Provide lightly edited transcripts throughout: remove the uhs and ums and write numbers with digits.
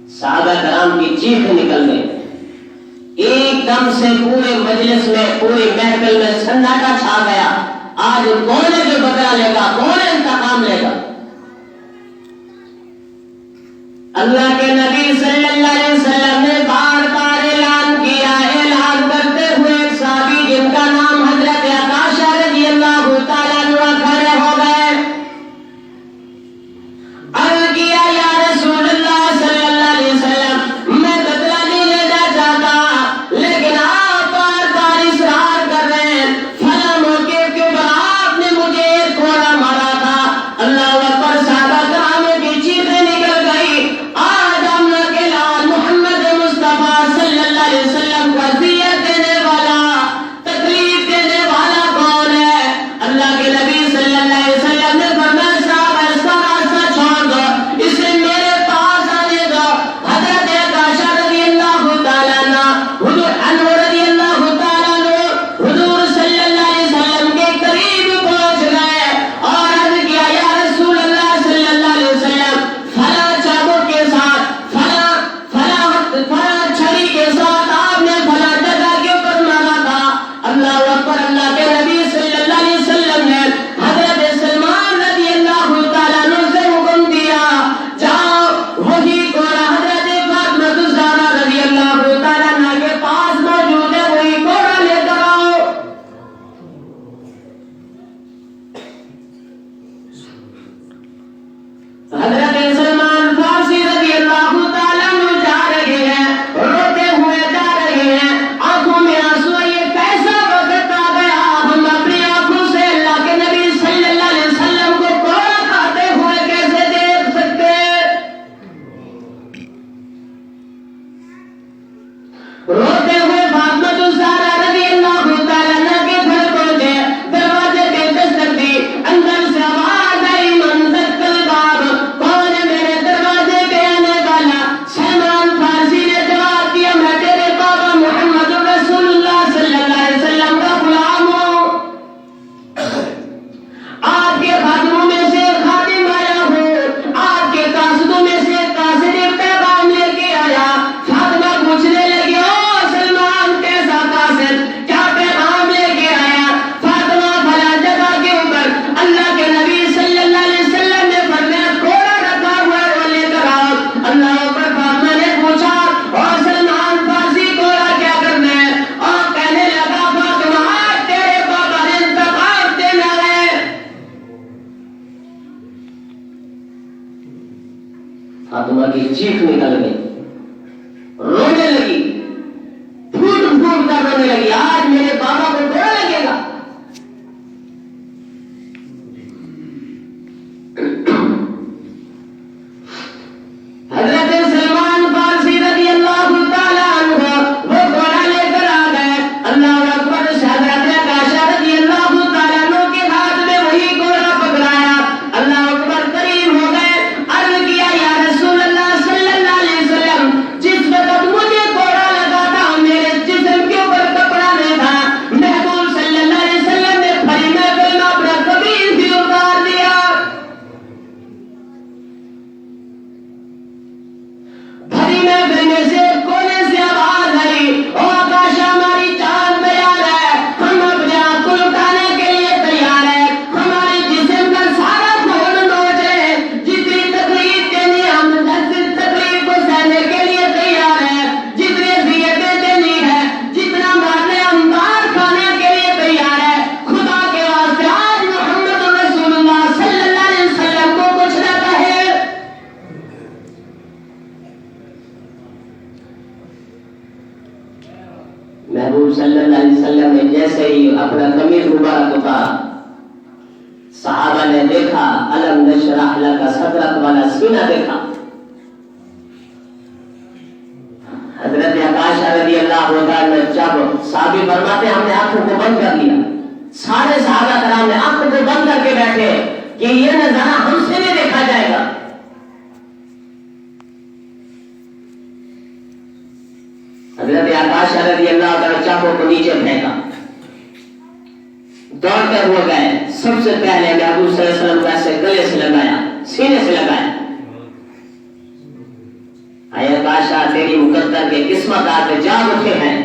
صحابہ کرام کی چیخ نکل گئی، ایک دم سے پورے مجلس میں پوری محفل میں سناٹا چھا گیا۔ آج کون ہے جو بدلہ لے گا، کون انتقام لے گا؟ اللہ کے نبی صلی اللہ علیہ وسلم نے بار بار اعلان کیا، اعلان کرتے ہوئے ایک صحابی جن کا نام حضرت عکاشہ رضی اللہ تعالیٰ عنہ کھڑے ہو گئے، عرض کیا یا رسول اللہ صلی اللہ علیہ وسلم، میں بدلہ نہیں لینا چاہتا، لیکن آپ بار بار اصرار کر رہے ہیں، فلاں موقع کے اوپر آپ نے مجھے ایک کوڑا مارا تھا۔ اللہ اکبر، صحابہ کرام کی چیخیں نکل گئی۔ آج ہم کے لال محمد مصطفیٰ صلی اللہ علیہ وسلم کا اذیت دینے والا، تکلیف دینے والا کون ہے؟ اللہ کے نبی صلی اللہ علیہ وسلم نے فرمایا صحابہ اس کا راستہ چھوڑ دو، اسے میرے پاس آنے دو۔ حضرت عائشہ رضی اللہ تعالیٰ عنہ، حضور رضی اللہ تعالیٰ عنہ حضور صلی اللہ علیہ وسلم کے قریب پہنچ گئے اور عرض کیا یا رسول اللہ صلی اللہ علیہ وسلم، فلاں چابوں کے ساتھ، فلاں چھڑی کے ساتھ آپ نے فلاں جگہ کے اوپر مارا تھا۔ اللہ اکبر، اللہ کے نبی صلی اللہ علیہ وسلم نے حضرت سلمان رضی اللہ تعالیٰ عنہ سے حکم دیا، جاؤ وہی کوڑا حضرت فاطمہ الزہرا رضی اللہ تعالیٰ عنہ کے پاس موجود ہے، وہی کوڑا لے کر آؤ۔ حضرت سلمان فارسی رضی اللہ تعالیٰ عنہ جا رہے ہیں، روتے ہوئے جا رہے ہیں، آنکھوں میں آنسو۔ یہ کیسا وقت آ گیا، ہم اپنی آنکھوں سے اللہ کے نبی صلی اللہ علیہ وسلم کو کوڑا کھاتے ہوئے کیسے دیکھ سکتے؟ روتے ہوئے فاطمہ الزہرا رضی اللہ تعالیٰ عنہ کے گھر پہنچے، دروازے پہ دستک دی، اندر سے آواز آئی من ذق الباب، کون ہے میرے دروازے پہ آنے والا؟ سلمان فارسی نے جواب دیا، میں تیرے بابا محمد رسول اللہ صلی اللہ علیہ وسلم کا غلام ہوں، آپ کے خادموں میں سے خادم آیا ہوں، آپ کے قاصدوں میں سے قاصد پیغام لے کے آیا۔ فاطمہ پوچھنے لگی، او سلمان کیسا قاصد، کیا پیغام لے کے آیا؟ فاطمہ فلاں جگہ کے اوپر اللہ کے نبی صلی اللہ علیہ وسلم نے فرمایا کوڑا رکھا ہوا ہے، وہ لے کر آؤ۔ اللہ اکبر، فاطمہ نے پوچھا اور سلمان فارسی کوڑا کیا کرنا ہے؟ اور کہنے لگا فاطمہ آج تیرے بابا نے انتقام دینا ہے۔ فاطمہ کی چیخ نکل گئی، رونے لگی، پھوٹ پھوٹ کر رونے لگی، آج میرے بابا کو کوڑا لگے گا۔ حضرت سلمان فارسی رضی اللہ تعالیٰ عنہ وہ کوڑا لے کر آ گئے۔ اللہ اکبر، حضرت عائشہ رضی اللہ تعالیٰ عنہ کے ہاتھ میں وہی کوڑا پکڑایا۔ اللہ اکبر، قریب ہو گئے، عرض کیا یا رسول اللہ صلی اللہ علیہ وسلم، جس وقت مجھے کوڑا لگا تھا میرے جسم کے اوپر کپڑا نہیں تھا، محبوب صلی اللہ علیہ وسلم نے بھری محفل میں اپنا قمیص بھی اتار دیا۔ بھری محفل میں سے کونے سے آواز آئی، او عائشہ ہماری جان تیار ہے، ہم اپنے آپ کو لٹانے کے لیے تیار ہیں، ہمارے جسم کا سارا خون نوچ رہے، جتنی تکلیف دینی ہم تکلیف کو سہنے کے لیے تیار ہیں، جتنی اذیتیں دینی ہے، جتنا مارنے ہم مار کھانے کے لیے تیار ہیں۔ خدا کے واسطے آج محمد رسول اللہ صلی اللہ علیہ وسلم کو کچھ نہ کہے۔ محبوب صلی اللہ علیہ وسلم نے جیسے ہی اپنا قمیص مبارک اتارا، صحابہ نے دیکھا، الم نشرح لک صدرک والا سینہ دیکھا۔ حضرت عائشہ رضی اللہ تعالیٰ عنہ جب صحابی فرماتے ہم نے آنکھوں کو بند کر لیا، سارے صحابہ کرام نے آنکھوں کو بند کر کے بیٹھے کہ یہ نظارہ ہم سے نہیں دیکھا جائے گا۔ حضرت عائشہ رضی اللہ تعالیٰ چاقو کو نیچے پھینکا، دوڑ کر ہو گئے، سب سے پہلے محبوب صلی اللہ علیہ وسلم کا ایسے گلے سے لگایا، سینے سے لگایا۔ اے آکاشا تیری مقدر کے قسمت آتے جاگ اٹھے ہیں،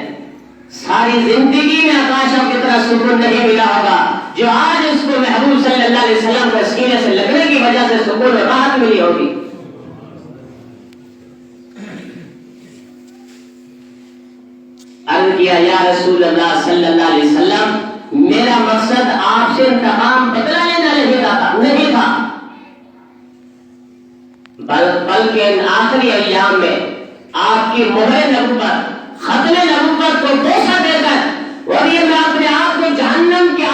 ساری زندگی میں آکاشا کی طرح سکون نہیں ملا ہوگا جو آج اس کو محبوب صلی اللہ علیہ وسلم کے سینے سے لگنے کی وجہ سے سکون اور راحت ملی ہوگی۔ عرض کیا یا رسول اللہ صلی اللہ علیہ وسلم میرا مقصد آپ سے انتقام بدلا لینا نہیں تھا، بلکہ ان آخری ایام میں آپ کی مہر نبوت ختم نبوت کو بوسہ دے کر اور یہ میں اپنے آپ کو جہنم کے